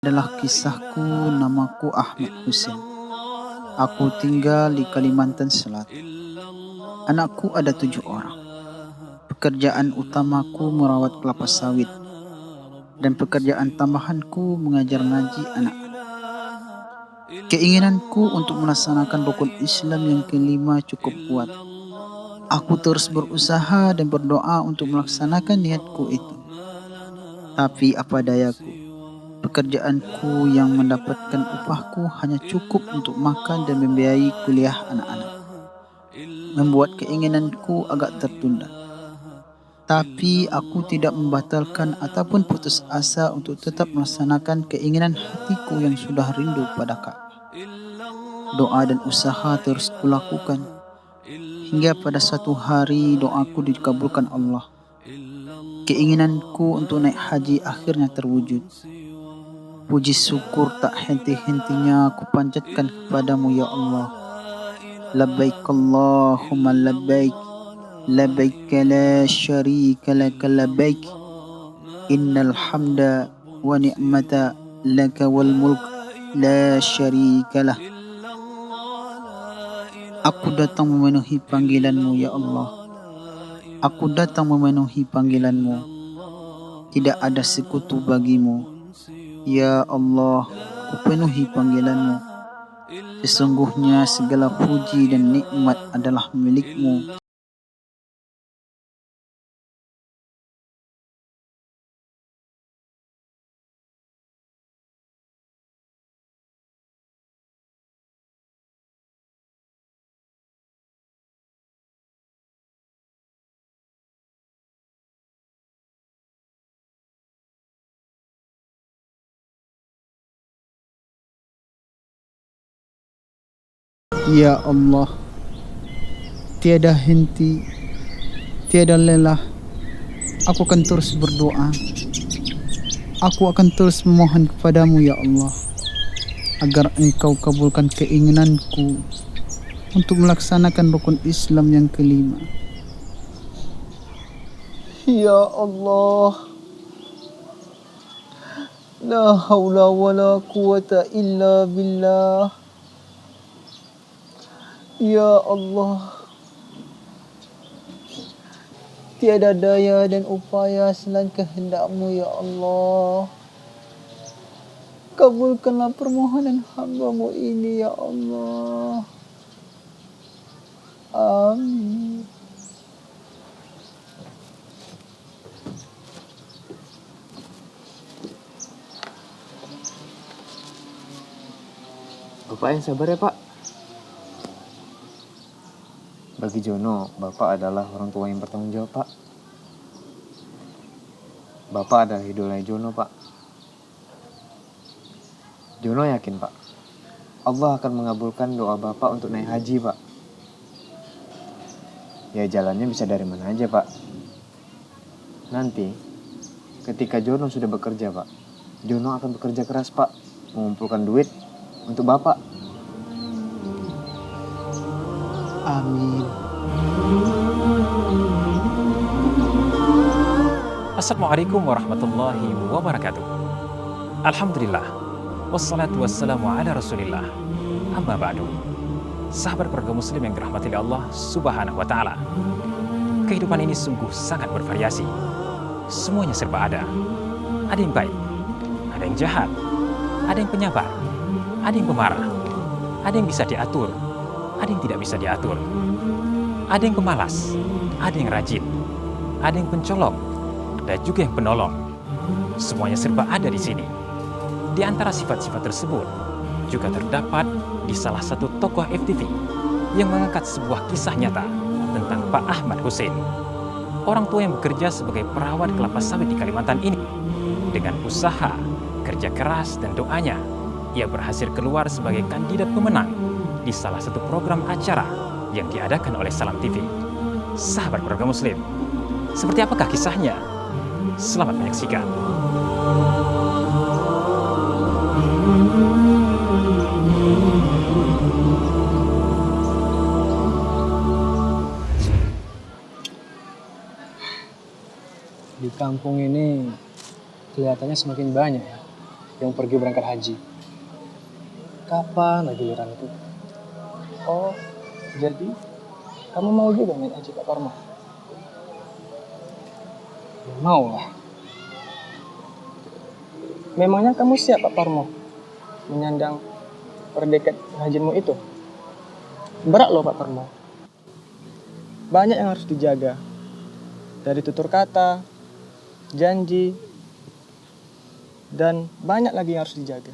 Adalah kisahku, namaku Ahmad Hussein. Aku tinggal di Kalimantan Selatan. Anakku ada 7 orang. Pekerjaan utamaku merawat kelapa sawit. Dan pekerjaan tambahanku mengajar ngaji anak-anak. Keinginanku untuk melaksanakan rukun Islam yang kelima cukup kuat. Aku terus berusaha dan berdoa untuk melaksanakan niatku itu. Tapi apa dayaku, pekerjaanku yang mendapatkan upahku hanya cukup untuk makan dan membiayai kuliah anak-anak. Membuat keinginanku agak tertunda. Tapi aku tidak membatalkan ataupun putus asa untuk tetap melaksanakan keinginan hatiku yang sudah rindu pada Ka'bah. Doa dan usaha terus kulakukan. Hingga pada suatu hari doaku dikabulkan Allah. Keinginanku untuk naik haji akhirnya terwujud. Puji syukur tak henti-hentinya aku panjatkan kepadamu ya Allah. Labbaik Allahumma labbaik. Labbaik la syarika laka labbaik. Innal hamda wa ni'mata laka wal mulk la syarika lah. Aku datang memenuhi panggilanmu ya Allah. Aku datang memenuhi panggilanmu. Tidak ada sekutu bagimu. Ya Allah, aku penuhi panggilanmu. Sesungguhnya segala puji dan nikmat adalah milikmu. Ya Allah, tiada henti, tiada lelah. Aku akan terus berdoa. Aku akan terus memohon kepadamu ya Allah, agar Engkau kabulkan keinginanku untuk melaksanakan rukun Islam yang kelima. Ya Allah, la haula wa la quwata illa billah. Ya Allah, tiada daya dan upaya selain kehendak-Mu ya Allah. Kabulkanlah permohonan hamba-Mu ini ya Allah. Amin. Bapak yang sabar ya Pak. Bagi Jono, Bapak adalah orang tua yang bertanggung jawab Pak. Bapak adalah idola Jono Pak. Jono yakin Pak, Allah akan mengabulkan doa Bapak untuk naik haji Pak. Ya jalannya bisa dari mana aja Pak. Nanti ketika Jono sudah bekerja Pak, Jono akan bekerja keras Pak, mengumpulkan duit untuk Bapak. Amin. Assalamualaikum warahmatullahi wabarakatuh. Alhamdulillah. Wassalatu wassalamu ala rasulillah. Amma ba'du. Sahabat keluarga muslim yang dirahmati oleh Allah subhanahu wa ta'ala. Kehidupan ini sungguh sangat bervariasi. Semuanya serba ada. Ada yang baik, ada yang jahat, ada yang penyabar, ada yang pemarah, ada yang bisa diatur, ada yang tidak bisa diatur. Ada yang pemalas, ada yang rajin, ada yang pencolong, dan juga yang penolong. Semuanya serba ada di sini. Di antara sifat-sifat tersebut juga terdapat di salah satu tokoh FTV yang mengangkat sebuah kisah nyata tentang Pak Ahmad Hussein, orang tua yang bekerja sebagai perawat kelapa sawit di Kalimantan ini. Dengan usaha, kerja keras, dan doanya, ia berhasil keluar sebagai kandidat pemenang di salah satu program acara yang diadakan oleh Salam TV. Sahabat keluarga muslim, seperti apakah kisahnya? Selamat menyaksikan. Di kampung ini kelihatannya semakin banyak ya yang pergi berangkat haji. Kapan lagi giliran itu? Oh, jadi kamu mau juga naik haji Pak Parmo? Ya, mau lah. Memangnya kamu siap Pak Parmo menyandang predikat hajimu itu? Berat loh Pak Parmo. Banyak yang harus dijaga. Dari tutur kata, janji, dan banyak lagi yang harus dijaga.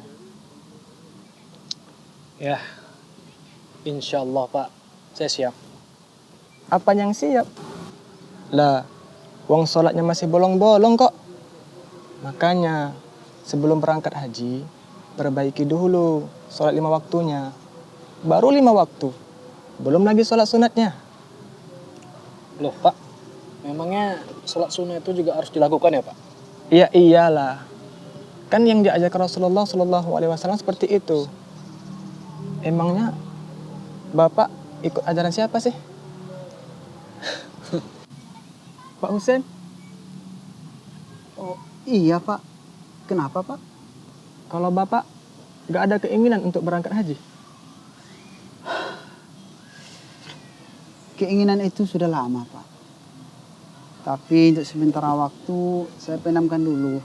Ya, insya Allah Pak, saya siap. Apa yang siap? Lah, uang sholatnya masih bolong-bolong kok. Makanya, sebelum berangkat haji, perbaiki dulu sholat 5 waktunya. Baru 5 waktu, belum lagi sholat sunatnya. Loh Pak, memangnya sholat sunnah itu juga harus dilakukan ya Pak? Iya iyalah, kan yang diajarkan Rasulullah SAW seperti itu. Emangnya Bapak ikut ajaran siapa sih? Pak Husen? Oh iya Pak, kenapa Pak? Kalau Bapak gak ada keinginan untuk berangkat haji? Keinginan itu sudah lama Pak. Tapi untuk sementara waktu saya pendamkan dulu.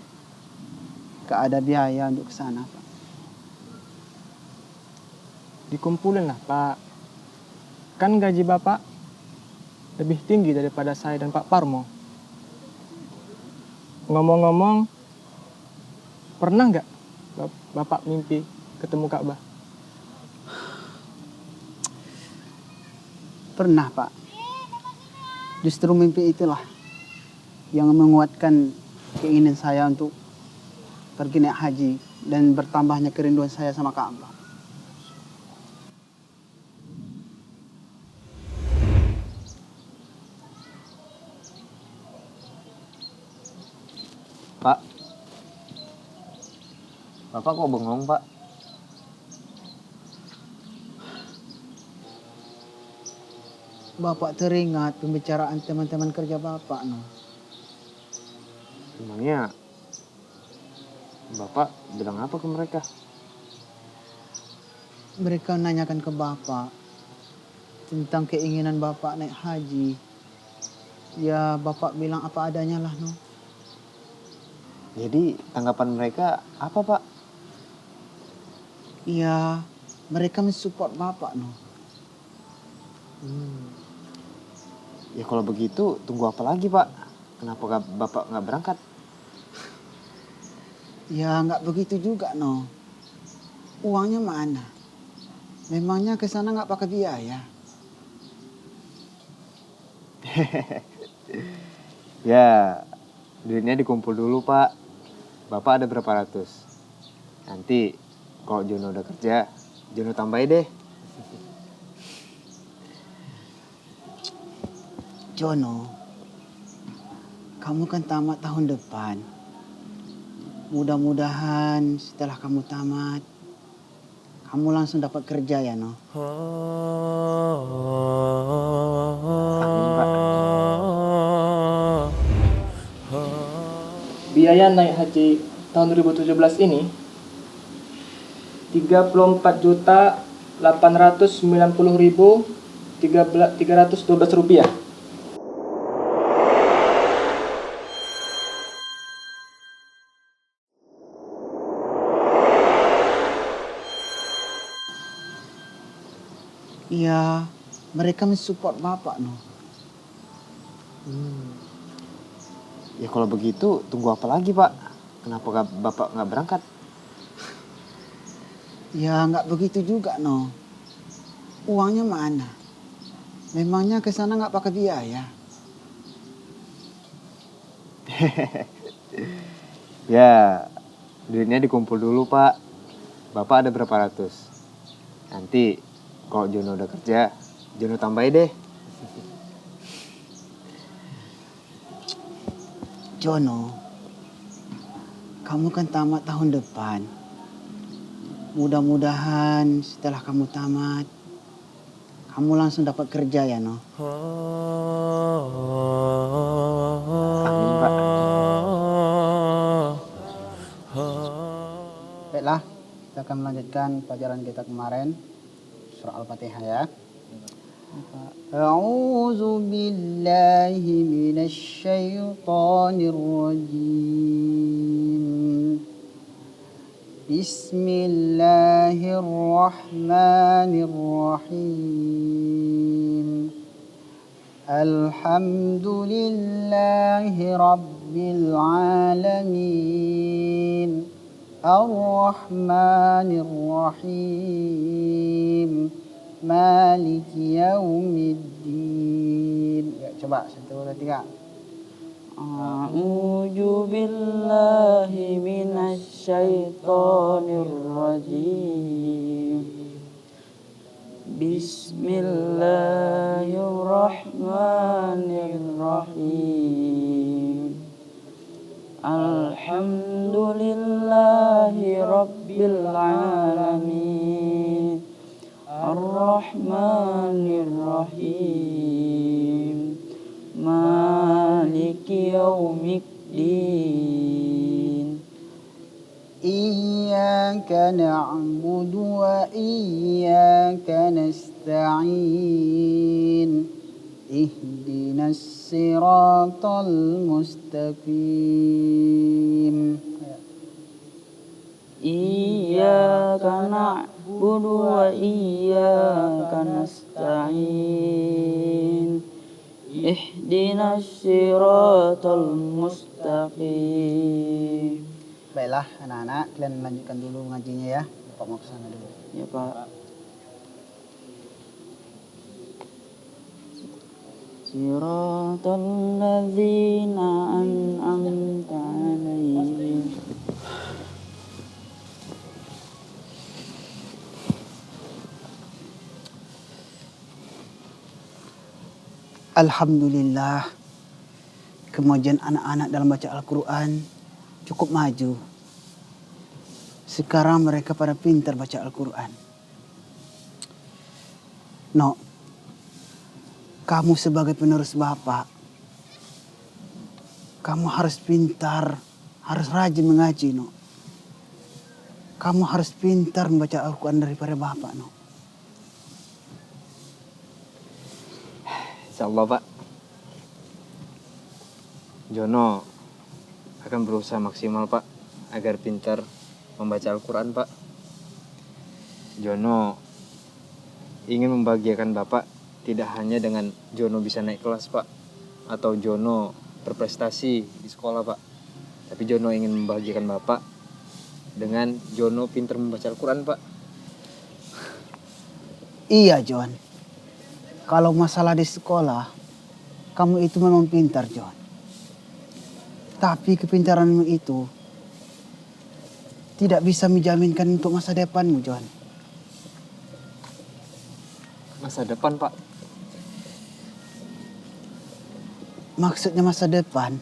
Gak ada biaya untuk ke sana Pak. Dikumpulin lah Pak. Kan gaji Bapak lebih tinggi daripada saya dan Pak Parmo. Ngomong-ngomong, pernah nggak Bapak mimpi ketemu Ka'bah? Pernah Pak. Justru mimpi itulah yang menguatkan keinginan saya untuk pergi naik haji dan bertambahnya kerinduan saya sama Ka'bah. Pak, Bapak kok bengong, Pak? Bapak teringat pembicaraan teman-teman kerja Bapak, no. Emangnya Bapak bilang apa ke mereka? Mereka nanyakan ke Bapak tentang keinginan Bapak naik haji. Ya Bapak bilang apa adanya lah, no. Jadi tanggapan mereka apa, Pak? Ya mereka mensupport Bapak, no. Ya kalau begitu tunggu apa lagi, Pak? Kenapa Bapak nggak berangkat? Ya nggak begitu juga, no. Uangnya mana? Memangnya ke sana nggak pakai biaya? Ya, duitnya dikumpul dulu, Pak. Bapak ada berapa ratus? Nanti kalau Jono udah kerja, Jono tambahin deh. Jono, kamu kan tamat tahun depan. Mudah-mudahan setelah kamu tamat, kamu langsung dapat kerja ya, no? Amin, Pak. Biaya naik haji tahun 2017 ini 34.890.312 rupiah. Iya, mereka mensupport Bapak, no. Ya kalau begitu tunggu apa lagi, Pak? Kenapa Bapak nggak berangkat? Ya nggak begitu juga, no. Uangnya mana? Memangnya ke sana nggak pakai biaya? Ya, duitnya dikumpul dulu, Pak. Bapak ada berapa ratus? Nanti kalau Jono udah kerja, Jono tambahin deh. Jono, kamu kan tamat tahun depan. Mudah-mudahan setelah kamu tamat, kamu langsung dapat kerja ya, no? Amin, Pak. akan melanjutkan pelajaran kita kemarin, surah Al-Fatihah ya. A'udzu billahi minasy syaithanir rajim. Bismillahirrahmanirrahim. Alhamdulillahi rabbil alamin. Ar-Rahmanir Rahim. Maliki yaumiddin. Ya, coba 1, 2, 3. A'udzu billahi minasy syaithanir rajim. Bismillahirrahmanirrahim. Alhamdulillahi rabbil alamin. Ar-Rahmanir Rahim. Maliki yaumiddin. Iyyaka na'budu wa iyyaka nasta'in. Ihdinas siratal mustaqim. Iyyaka na'budu wa iyyaka nasta'in. Ihdinas siratal mustaqim. Baiklah anak-anak, kalian lanjutkan dulu ngajinya ya. Bapak mau ke sana dulu. Ya Pak. Siratal ladzina an'amta 'alaihim. Alhamdulillah, kemajuan anak-anak dalam baca Al-Quran cukup maju. Sekarang mereka pada pintar baca Al-Quran. No, kamu sebagai penerus bapak, kamu harus pintar, harus rajin mengaji. No, kamu harus pintar membaca Al-Quran daripada bapak. No. Insyaallah Pak. Jono akan berusaha maksimal Pak agar pintar membaca Al-Quran Pak. Jono ingin membahagiakan Bapak tidak hanya dengan Jono bisa naik kelas Pak, atau Jono berprestasi di sekolah Pak, tapi Jono ingin membahagiakan Bapak dengan Jono pintar membaca Al-Quran Pak. Iya John. Kalau masalah di sekolah, kamu itu memang pintar, John. Tapi kepintaranmu itu tidak bisa menjaminkan untuk masa depanmu, John. Masa depan Pak? Maksudnya masa depan,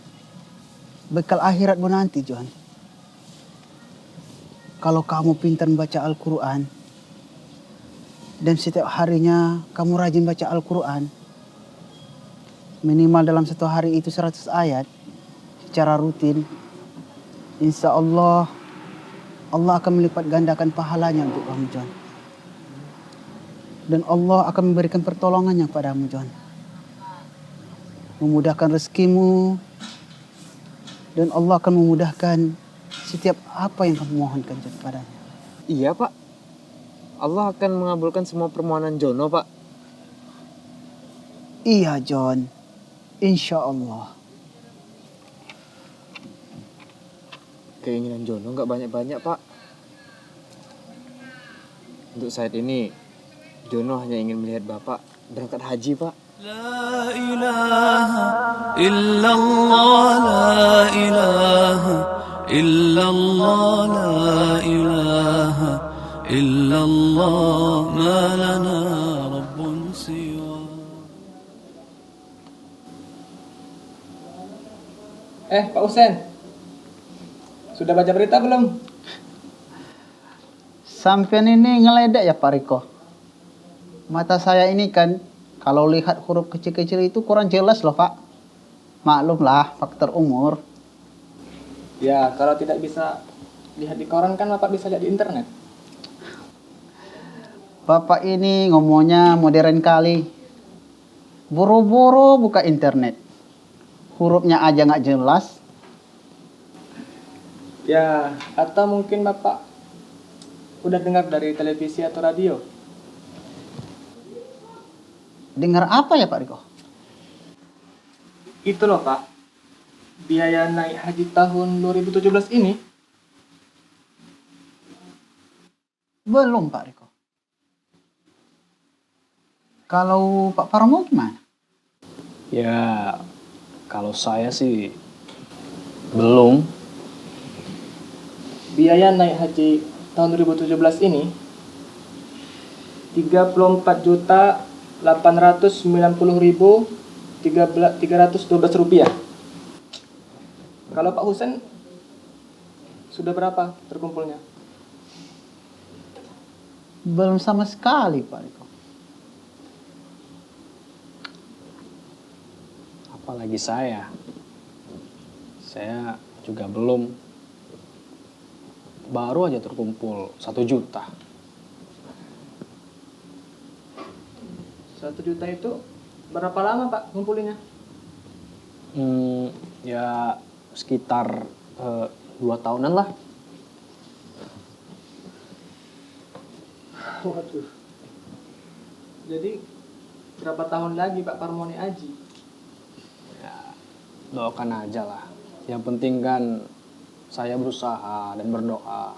bekal akhiratmu nanti, John. Kalau kamu pintar membaca Al-Quran, dan setiap harinya kamu rajin baca Al-Quran, minimal dalam satu hari itu 100 ayat secara rutin, insya Allah, Allah akan melipat gandakan pahalanya untuk kamu, John. Dan Allah akan memberikan pertolongannya padamu, John. Memudahkan rezekimu, dan Allah akan memudahkan setiap apa yang kamu mohonkan, John, padanya. Iya Pak. Allah akan mengabulkan semua permohonan Jono Pak. Iya John, insya Allah. Keinginan Jono nggak banyak-banyak Pak. Untuk saat ini Jono hanya ingin melihat Bapak berangkat haji Pak. La ilaha illallah, la ilaha illallah, la ilaha illallah, ma lana rabbun siwa. Pak Husen, sudah baca berita belum? Sampean ini ngeledek ya Pak Riko. Mata saya ini kan kalau lihat huruf kecil-kecil itu kurang jelas loh Pak. Maklumlah faktor umur. Ya, kalau tidak bisa lihat di koran kan Bapak bisa lihat di internet. Bapak ini ngomongnya modern kali. Boro-boro buka internet. Hurufnya aja nggak jelas. Ya, atau mungkin Bapak udah dengar dari televisi atau radio? Dengar apa ya Pak Riko? Itu loh Pak, biaya naik haji tahun 2017 ini. Belum Pak Riko. Kalau Pak Parmo gimana? Ya, kalau saya sih belum. Biaya naik haji tahun 2017 ini 34.890.312 rupiah. Kalau Pak Husen sudah berapa terkumpulnya? Belum sama sekali Pak Riko. Apalagi saya juga belum. Baru aja terkumpul 1 juta. 1 juta itu berapa lama Pak ngumpulinnya? Ya sekitar 2 tahunan lah. Waduh. Jadi berapa tahun lagi Pak Parmoni haji? Ya, doakan aja lah. Yang penting kan saya berusaha dan berdoa.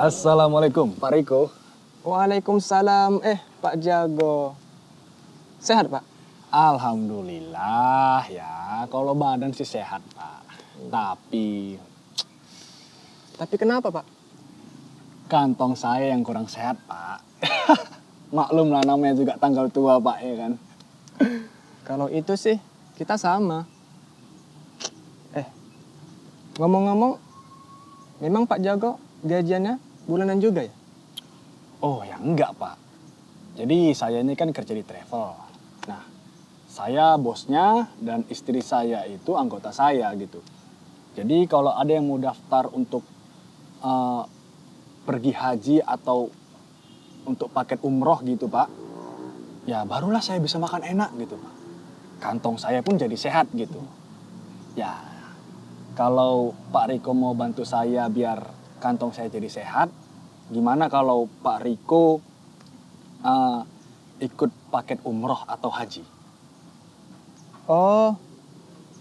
Assalamualaikum, Pak Riko. Waalaikumsalam. Pak Jago. Sehat Pak? Alhamdulillah ya, kalau badan sih sehat, Pak. Tapi kenapa Pak? kantong saya yang kurang sehat, Pak. Maklum lah, namanya juga tanggal tua, Pak, ya kan? Kalau itu sih kita sama. Ngomong-ngomong, memang Pak Jago gajiannya bulanan juga ya? Oh ya enggak, Pak. Jadi saya ini kan kerja di travel. Nah, saya bosnya dan istri saya itu anggota saya gitu. Jadi kalau ada yang mau daftar untuk pergi haji atau untuk paket umroh gitu, Pak, ya barulah saya bisa makan enak gitu, Pak. Kantong saya pun jadi sehat gitu. Ya, kalau Pak Riko mau bantu saya biar kantong saya jadi sehat, gimana kalau Pak Riko ikut paket umroh atau haji? Oh,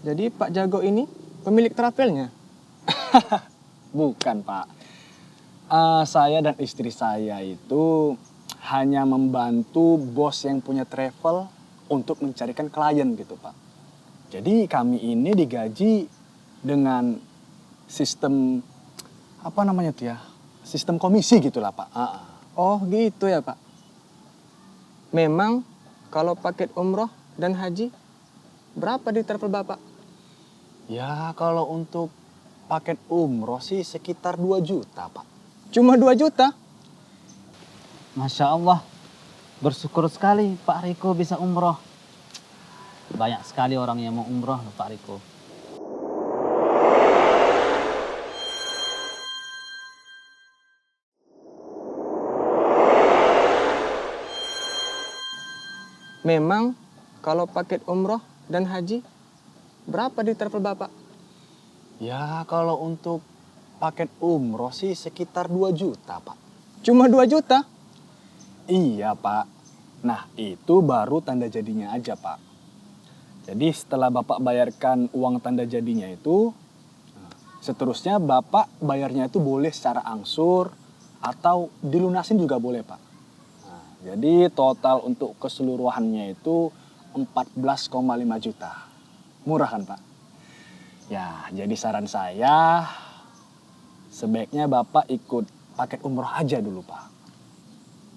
jadi Pak Jago ini pemilik travelnya? Bukan, Pak. Saya dan istri saya itu hanya membantu bos yang punya travel untuk mencarikan klien gitu, Pak. Jadi kami ini digaji dengan sistem apa namanya tuh ya? Sistem komisi gitulah, Pak. Oh gitu ya Pak. Memang kalau paket umroh dan haji berapa di travel Bapak? Ya kalau untuk paket umroh sih sekitar 2 juta, Pak. Cuma 2 juta? Masya Allah, bersyukur sekali Pak Riko bisa umroh. Banyak sekali orang yang mau umroh Pak Riko. Memang kalau paket umroh dan haji berapa di travel Bapak? Ya kalau untuk paket umroh sih sekitar 2 juta, Pak. Cuma 2 juta? Iya, Pak. Nah, itu baru tanda jadinya aja, Pak. Jadi setelah Bapak bayarkan uang tanda jadinya itu, seterusnya Bapak bayarnya itu boleh secara angsur atau dilunasin juga boleh, Pak. Nah, jadi total untuk keseluruhannya itu 14,5 juta. Murah kan, Pak? Ya, jadi saran saya sebaiknya Bapak ikut paket umroh aja dulu, Pak.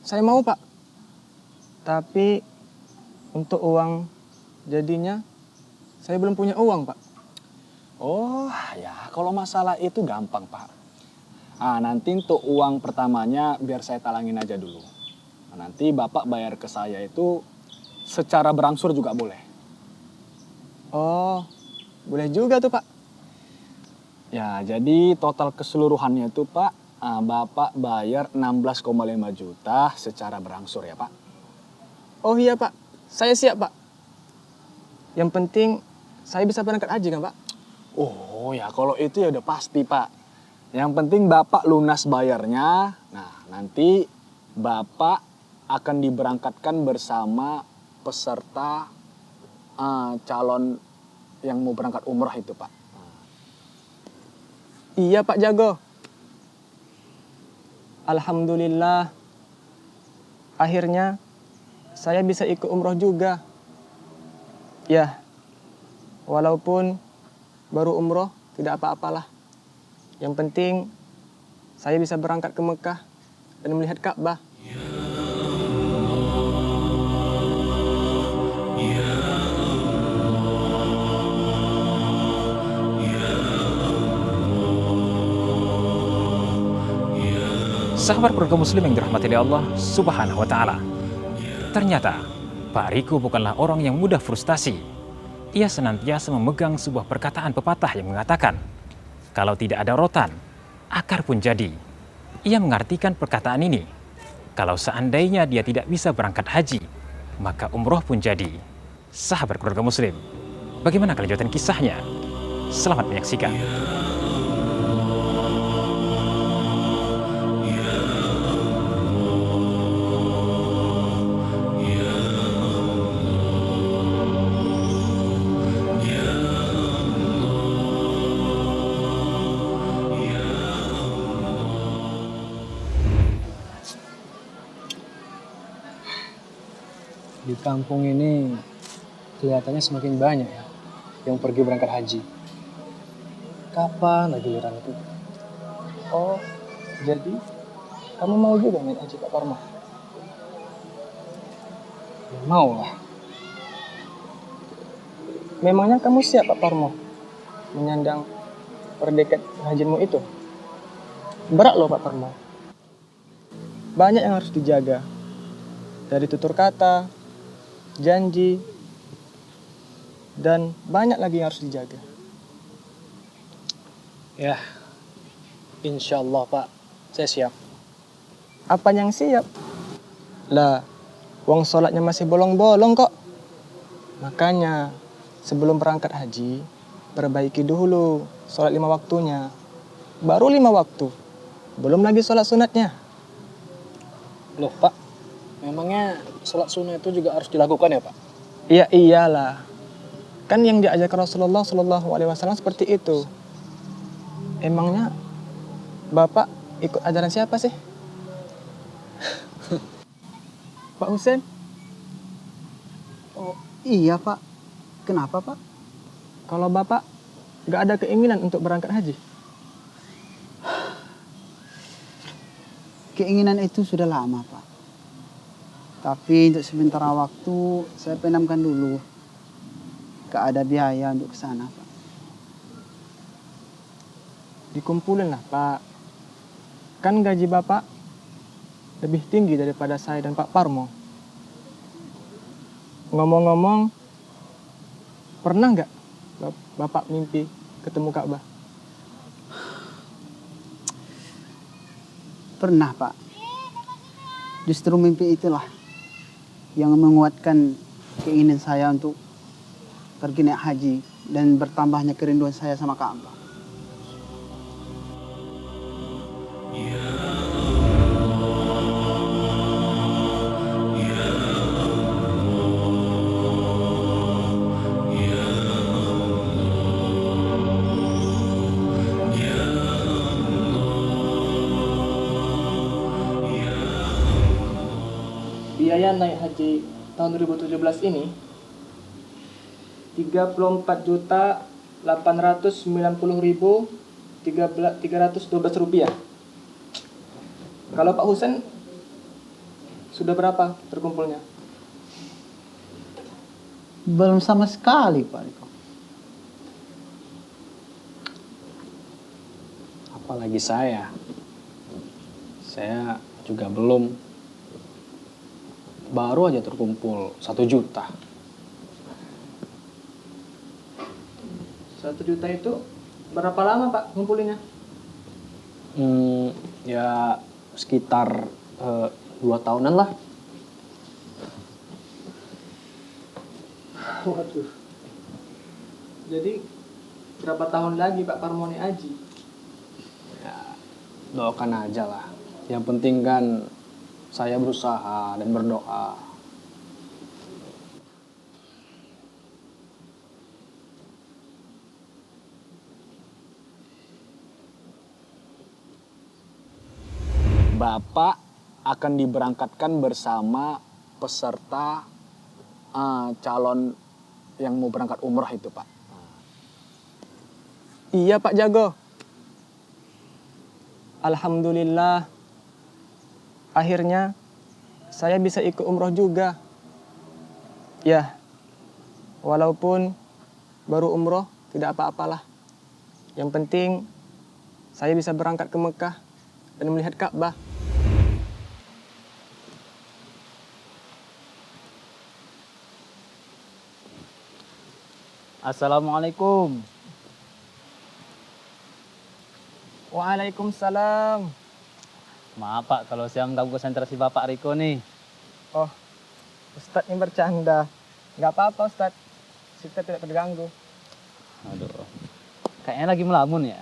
Saya mau Pak. Tapi untuk uang jadinya saya belum punya uang Pak. Oh ya, kalau masalah itu gampang, Pak. Nanti untuk uang pertamanya biar saya talangin aja dulu. Nanti Bapak bayar ke saya itu secara berangsur juga boleh. Oh, boleh juga tuh Pak. Ya, jadi total keseluruhannya itu Pak, Bapak bayar 16,5 juta secara berangsur ya Pak. Oh iya Pak, saya siap Pak. Yang penting saya bisa berangkat haji kan Pak? Oh ya, kalau itu ya udah pasti Pak. Yang penting Bapak lunas bayarnya, nah nanti Bapak akan diberangkatkan bersama peserta calon yang mau berangkat umrah itu Pak. Iya Pak Jago. Alhamdulillah. Akhirnya saya bisa ikut umroh juga. Ya, walaupun baru umroh tidak apa-apalah. Yang penting saya bisa berangkat ke Mekah dan melihat Ka'bah. Sahabat keluarga muslim yang dirahmati oleh Allah Subhanahu wa taala. Ternyata Pak Riko bukanlah orang yang mudah frustasi. Ia senantiasa memegang sebuah perkataan pepatah yang mengatakan, kalau tidak ada rotan, akar pun jadi. Ia mengartikan perkataan ini, kalau seandainya dia tidak bisa berangkat haji, maka umroh pun jadi. Sahabat keluarga muslim, bagaimana kelanjutan kisahnya? Selamat menyaksikan. Di kampung ini kelihatannya semakin banyak ya yang pergi berangkat haji. Kapan lagi giliran itu? Oh, jadi kamu mau juga naik haji Pak Parmo? Ya, mau lah. Memangnya kamu siap Pak Parmo menyandang perdekat hajimu itu? Berat loh Pak Parmo. Banyak yang harus dijaga. Dari tutur kata, janji, dan banyak lagi yang harus dijaga. Ya, insya Allah Pak, saya siap. Apa yang siap? Lah, uang sholatnya masih bolong-bolong kok. Makanya, sebelum berangkat haji, perbaiki dulu sholat 5 waktunya. Baru 5 waktu, belum lagi sholat sunatnya. Loh Pak, memangnya sholat sunnah itu juga harus dilakukan ya Pak? Iya iyalah. Kan yang diajarkan Rasulullah SAW seperti itu. Emangnya Bapak ikut ajaran siapa sih? Pak Husen? Oh iya Pak, kenapa Pak? Kalau Bapak gak ada keinginan untuk berangkat haji? Keinginan itu sudah lama Pak. Tapi untuk sementara waktu saya pendamkan dulu. Gak ada biaya untuk ke sana Pak. Dikumpulin lah Pak. Kan gaji Bapak lebih tinggi daripada saya dan Pak Parmo. Ngomong-ngomong, pernah nggak Bapak mimpi ketemu Ka'bah? Pernah Pak. Justru mimpi itulah yang menguatkan keinginan saya untuk pergi naik haji dan bertambahnya kerinduan saya sama Ka'bah. Biaya naik haji tahun 2017 ini 34.890.312 rupiah. Kalau Pak Husen sudah berapa terkumpulnya? Belum sama sekali Pak Riko. Apalagi saya juga belum. baru aja terkumpul 1 juta. 1 juta itu berapa lama Pak ngumpulinnya? Ya sekitar 2 tahunan lah. Waduh. Jadi berapa tahun lagi Pak Parmoni Aji? Ya, doakan aja lah. Yang penting kan saya berusaha dan berdoa. Bapak akan diberangkatkan bersama peserta calon yang mau berangkat umroh itu, Pak. Iya Pak Jago. Alhamdulillah. Akhirnya saya bisa ikut umroh juga. Ya, walaupun baru umroh tidak apa-apalah. Yang penting saya bisa berangkat ke Mekah dan melihat Ka'bah. Assalamualaikum. Waalaikumsalam. Maaf Pak kalau saya mengganggu konsentrasi Bapak Riko nih. Oh, Ustadz ini bercanda. Nggak apa-apa Ustadz. Kita tidak terganggu. Aduh, kayaknya lagi melamun ya.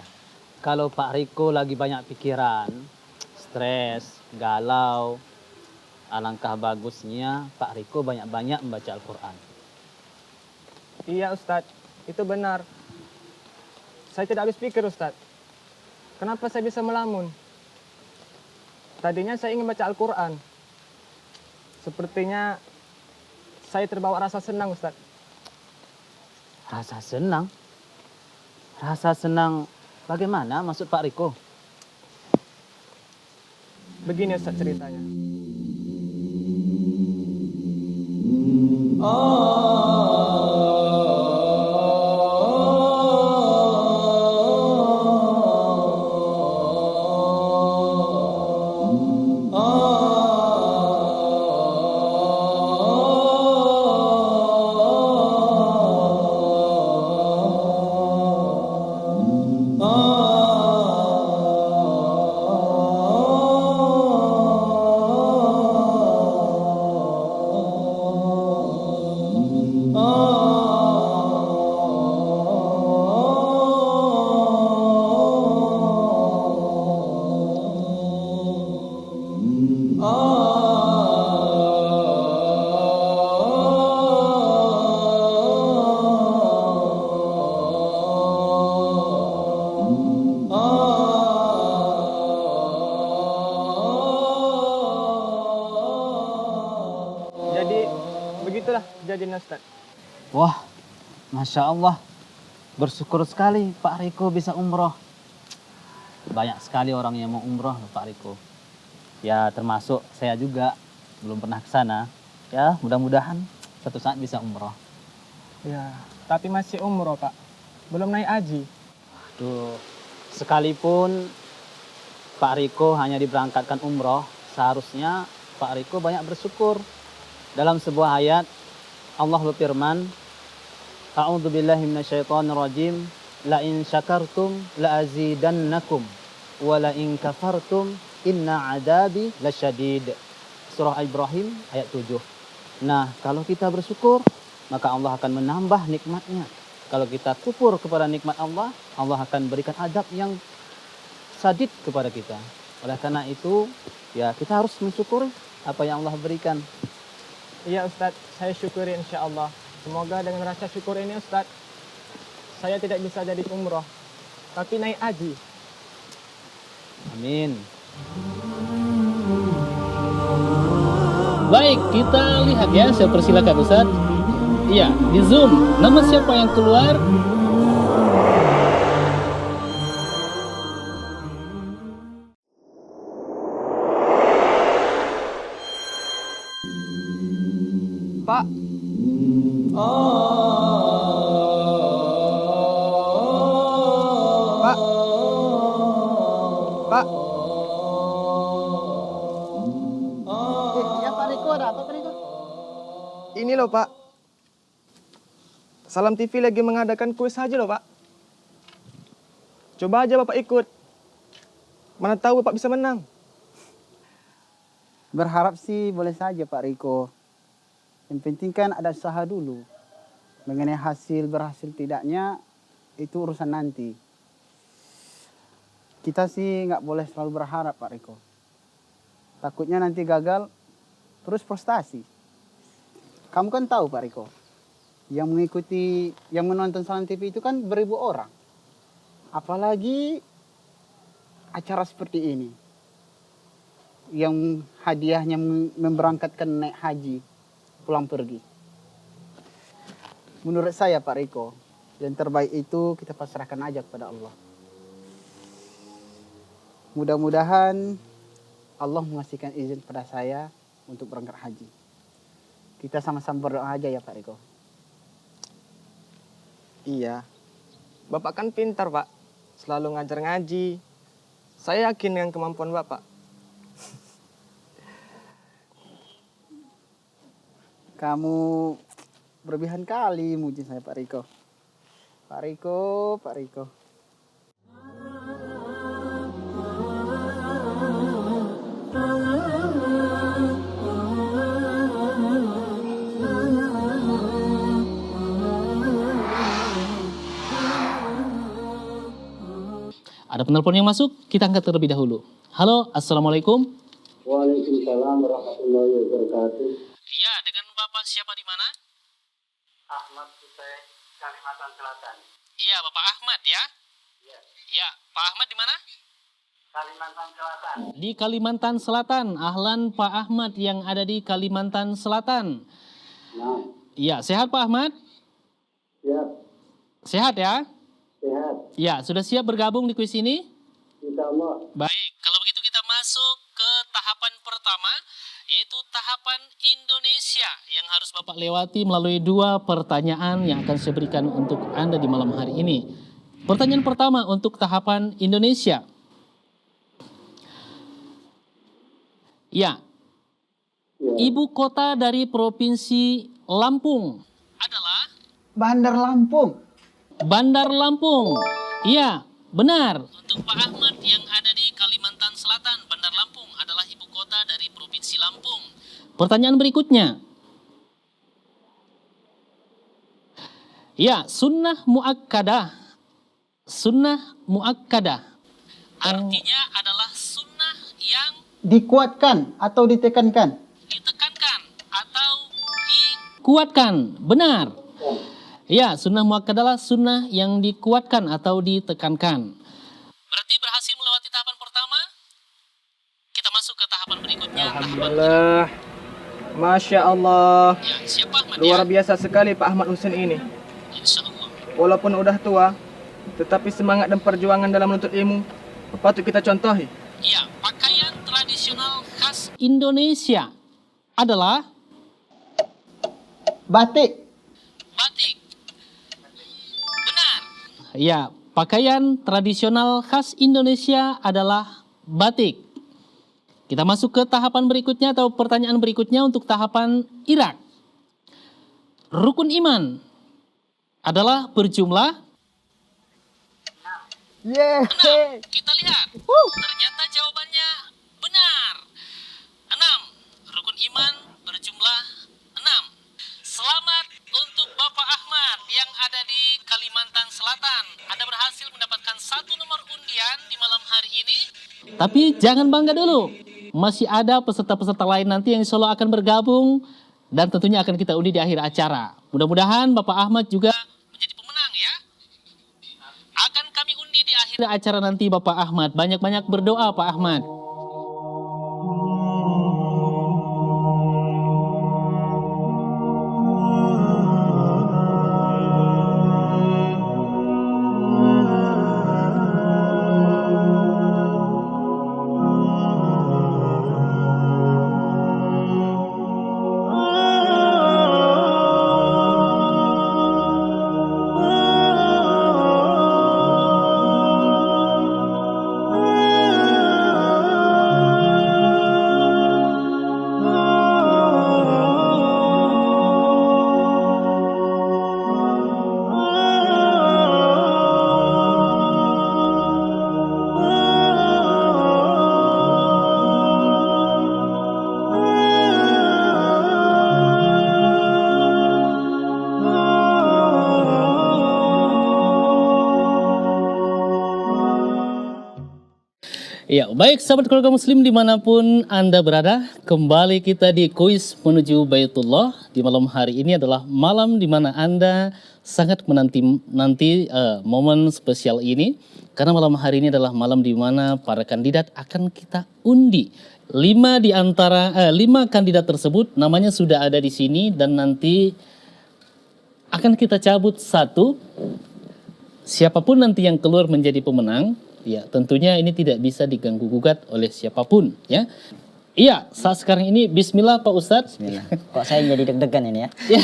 Kalau Pak Riko lagi banyak pikiran, stres, galau, alangkah bagusnya Pak Riko banyak-banyak membaca Al-Quran. Iya Ustadz, itu benar. Saya tidak habis pikir Ustadz. Kenapa saya bisa melamun? Tadinya saya ingin baca Al-Quran. Sepertinya saya terbawa rasa senang Ustadz. Rasa senang? Rasa senang bagaimana maksud Pak Riko? Begini Ustadz ceritanya. Jadi begitulah kejadian Ustadz. Wah, Masya Allah. Bersyukur sekali Pak Riko bisa umroh. Banyak sekali orang yang mau umroh Pak Riko. Ya termasuk saya juga belum pernah ke sana. Ya mudah-mudahan suatu saat bisa umroh. Ya, tapi masih umroh Pak. Belum naik haji. Tuh, sekalipun Pak Riko hanya diberangkatkan umroh, seharusnya Pak Riko banyak bersyukur. Dalam sebuah ayat, Allah berfirman, A'udzubillahi minasyaitonirrajim, la in syakartum la azidannakum wa la in kafartum inna adabi lasyadid. Surah Ibrahim ayat 7. Nah, kalau kita bersyukur, maka Allah akan menambah nikmatnya. Kalau kita kufur kepada nikmat Allah, Allah akan berikan adab yang sadid kepada kita. Oleh karena itu, ya kita harus mensyukuri apa yang Allah berikan. Iya Ustadz, saya syukuri insya Allah. Semoga dengan rasa syukur ini Ustadz, saya tidak bisa jadi umroh, tapi naik haji. Amin. Baik, kita lihat ya, saya persilakan Ustaz. Iya, di Zoom. Nama siapa yang keluar? Pak. Pak. Pak. Ya Pak Riko, ada apa Pak Riko? Ini loh Pak. Salam TV lagi mengadakan kuis saja loh Pak. Coba aja Bapak ikut. Mana tahu Bapak bisa menang. Berharap sih boleh saja Pak Riko. Yang penting kan ada usaha dulu. Mengenai hasil berhasil tidaknya itu urusan nanti. Kita sih nggak boleh selalu berharap Pak Riko. Takutnya nanti gagal terus frustasi. Kamu kan tahu Pak Riko, yang mengikuti, yang menonton Salam TV itu kan beribu orang. Apalagi acara seperti ini. Yang hadiahnya memberangkatkan naik haji, pulang pergi. Menurut saya Pak Riko, yang terbaik itu kita pasrahkan aja kepada Allah. Mudah-mudahan Allah mengasihkan izin pada saya untuk berangkat haji. Kita sama-sama berdoa aja ya Pak Riko. Iya. Bapak kan pintar Pak. Selalu ngajar ngaji. Saya yakin dengan kemampuan Bapak. Kamu berlebihan kali muji saya Pak Riko. Pak Riko, Pak Riko. Ada penelpon yang masuk, kita angkat terlebih dahulu. Halo, Assalamualaikum. Waalaikumsalam warahmatullahi wabarakatuh. Iya, dengan Bapak siapa di mana? Ahmad Kutai, Kalimantan Selatan. Iya, Bapak Ahmad ya? Iya. Iya, Pak Ahmad di mana? Kalimantan Selatan. Di Kalimantan Selatan. Ahlan Pak Ahmad yang ada di Kalimantan Selatan. Nah, Iya, sehat Pak Ahmad? siap, Sehat ya? sehat. Ya, sudah siap bergabung di kuis ini? Insya Allah. Baik, kalau begitu kita masuk ke tahapan pertama, yaitu tahapan Indonesia yang harus Bapak lewati melalui 2 pertanyaan yang akan saya berikan untuk Anda di malam hari ini. Pertanyaan pertama untuk tahapan Indonesia. Ya, ibu kota dari Provinsi Lampung adalah Bandar Lampung. Bandar Lampung. Iya, benar. Untuk Pak Ahmad yang ada di Kalimantan Selatan, Bandar Lampung adalah ibu kota dari Provinsi Lampung. Pertanyaan berikutnya. Ya, sunnah muakkadah. Sunnah muakkadah. Artinya adalah sunnah yang Dikuatkan atau ditekankan. ditekankan atau dikuatkan. Benar. Ya, sunnah muakkadah adalah sunnah yang dikuatkan atau ditekankan. Berarti berhasil melewati tahapan pertama. Kita masuk ke tahapan berikutnya. Alhamdulillah. Masya Allah. Ya, siapa Ahmad Luar ya? biasa sekali Pak Ahmad Husain ini. Insya Allah. Walaupun udah tua, tetapi semangat dan perjuangan dalam menuntut ilmu patut kita contohi. Ya, pakaian tradisional khas Indonesia adalah Batik. batik. Benar. Ya, pakaian tradisional khas Indonesia adalah batik. Kita masuk ke tahapan berikutnya atau pertanyaan berikutnya untuk tahapan Irak. Rukun iman adalah berjumlah Yeay. 6. Kita lihat. Ternyata jawabannya benar. 6. Rukun iman berjumlah 6. Selamat untuk Bapak Ahmad yang ada di Kalimantan Selatan. Anda berhasil mendapatkan 1 nomor undian di malam hari ini. Tapi jangan bangga dulu. Masih ada peserta-peserta lain nanti yang insya Allah akan bergabung. Dan tentunya akan kita undi di akhir acara. Mudah-mudahan Bapak Ahmad juga menjadi pemenang ya. Akan kami undi di akhir acara nanti Bapak Ahmad. Banyak-banyak berdoa Pak Ahmad. Ya, baik sahabat keluarga muslim dimanapun Anda berada, kembali kita di kuis menuju Baitullah. Di malam hari ini adalah malam di mana Anda sangat menanti momen spesial ini. Karena malam hari ini adalah malam di mana para kandidat akan kita undi. 5 kandidat tersebut namanya sudah ada di sini dan nanti akan kita cabut satu. Siapapun nanti yang keluar menjadi pemenang, ya tentunya ini tidak bisa diganggu gugat oleh siapapun, ya. Iya, saat sekarang ini Bismillah Pak Ustadz. Bismillah. Kok saya jadi deg-degan ini ya? Ya,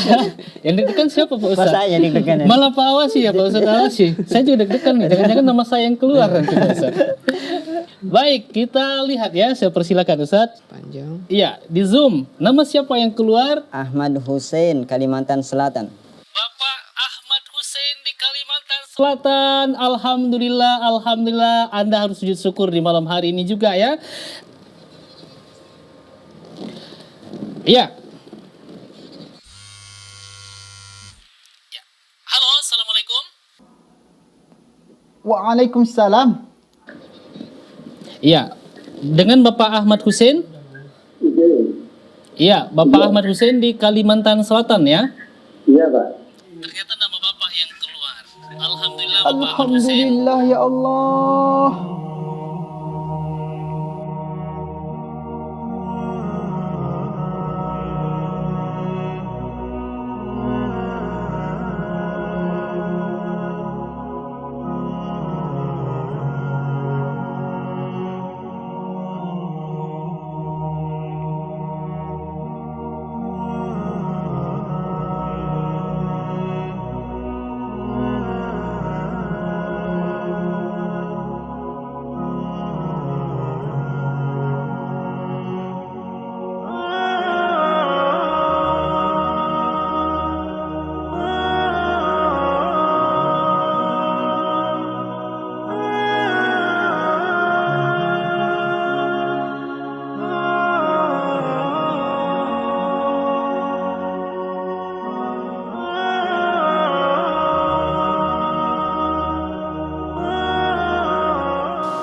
yang deg-degan siapa Pak Ustadz? Kok saya deg-degan ini? Malah Pak Awasi ya Pak Ustadz Awasi. Saya juga deg-degan nih, jangan-jangan nama saya yang keluar nanti Pak Ustadz. Baik, kita lihat ya, saya persilakan Ustadz. Panjang. Iya, di Zoom. Nama siapa yang keluar? Ahmad Hussein, Kalimantan Selatan. Bapak Ahmad Hussein di Kalimantan Selatan. Alhamdulillah. Anda harus sujud syukur di malam hari ini juga ya. Iya. Ya. Halo, assalamualaikum. Waalaikumsalam. Iya. Dengan Bapak Ahmad Hussein? Iya, Bapak Ahmad Hussein di Kalimantan Selatan ya. Iya, Pak. Ternyata nama Bapak yang keluar. Alhamdulillah Bapak Ahmad Hussein. Alhamdulillah ya Allah.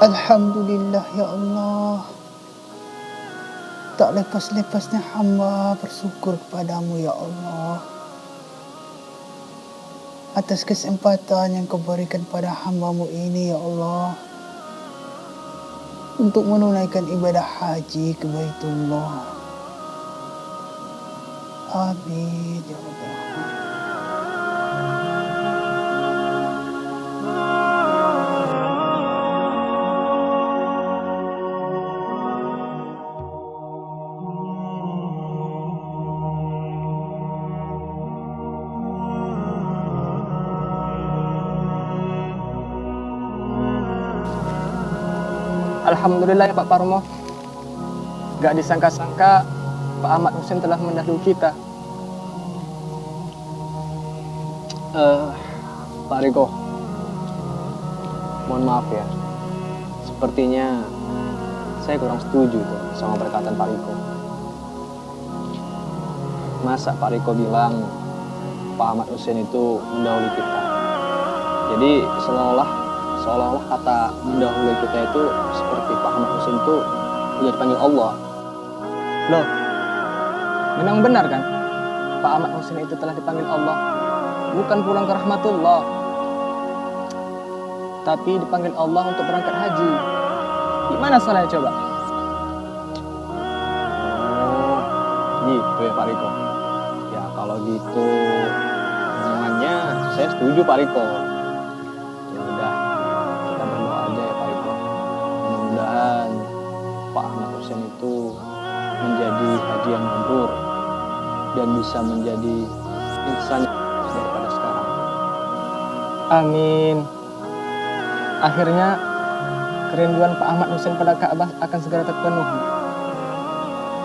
Alhamdulillah ya Allah. Tak lepas-lepasnya hamba bersyukur kepadamu ya Allah. Atas kesempatan yang kau berikan pada hambamu ini ya Allah. Untuk menunaikan ibadah haji ke Baitullah. Amin ya Allah. Alhamdulillah ya Pak Parmo. Gak disangka-sangka Pak Ahmad Hussein telah mendahului kita. Pak Riko, mohon maaf ya. Sepertinya saya kurang setuju tuh sama perkataan Pak Riko. Masa Pak Riko bilang Pak Ahmad Hussein itu mendahului kita? Jadi seolah-olah kata mendahului kita itu seperti Pak Ahmad Hussein itu udah dipanggil Allah. Loh, memang benar kan? Pak Ahmad Hussein itu telah dipanggil Allah. Bukan pulang ke rahmatullah, tapi dipanggil Allah untuk berangkat haji. Gimana salahnya coba? Gitu ya Pak Riko. Ya kalau gitu omongannya saya setuju Pak Riko. Ya udah, kita berdoa aja ya Pak Riko. Mudah-mudahan Pak Ahmad Hussein itu menjadi haji yang mabrur dan bisa menjadi insan daripada sekarang. Amin. Akhirnya kerinduan Pak Ahmad Hussein pada Ka'bah akan segera terpenuhi.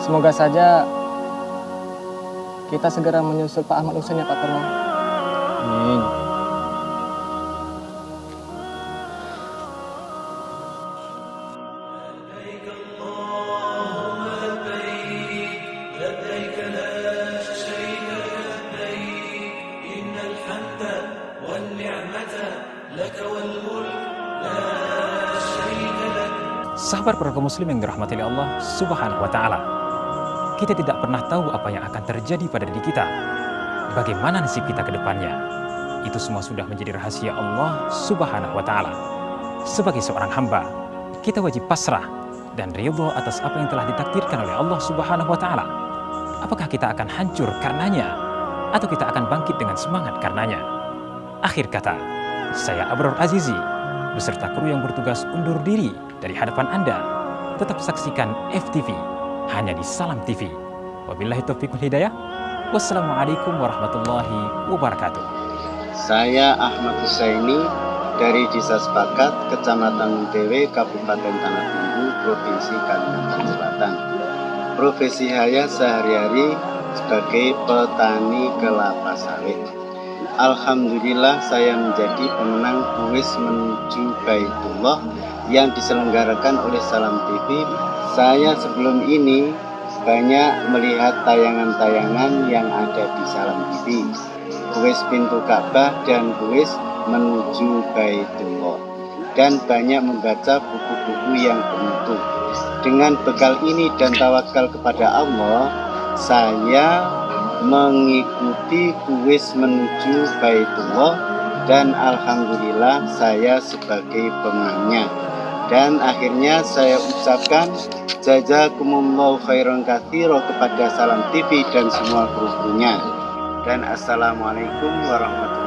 Semoga saja kita segera menyusul Pak Ahmad Hussein ya Pak Parmo. Amin. Sahabat keluarga muslim yang dirahmati oleh Allah Subhanahu wa taala. Kita tidak pernah tahu apa yang akan terjadi pada diri kita. Bagaimana nasib kita ke depannya? Itu semua sudah menjadi rahasia Allah Subhanahu wa taala. Sebagai seorang hamba, kita wajib pasrah dan ridho atas apa yang telah ditakdirkan oleh Allah Subhanahu wa taala. Apakah kita akan hancur karenanya atau kita akan bangkit dengan semangat karenanya? Akhir kata, saya Abror Azizi beserta kru yang bertugas undur diri dari hadapan Anda. Tetap saksikan FTV hanya di Salam TV. Wabillahi taufiq wal hidayah. Wassalamualaikum warahmatullahi wabarakatuh. Saya Ahmad Husaini dari Desa Sepakat, Kecamatan Muntewe, Kabupaten Tanah Bumbu, Provinsi Kalimantan Selatan. Profesi saya sehari-hari sebagai petani kelapa sawit. Alhamdulillah saya menjadi pemenang kuis menuju Baitullah yang diselenggarakan oleh Salam TV. Saya sebelum ini banyak melihat tayangan-tayangan yang ada di Salam TV. Kuis pintu Ka'bah dan kuis menuju Baitullah. Dan banyak membaca buku-buku yang bermutu. Dengan bekal ini dan tawakal kepada Allah, saya mengikuti kuis menuju Baitullah dan alhamdulillah saya sebagai pemenangnya. Dan akhirnya saya ucapkan jazakumullahu khairan katsira kepada Salam TV dan semua kru-krunya. Dan assalamualaikum warahmatullahi wabarakatuh.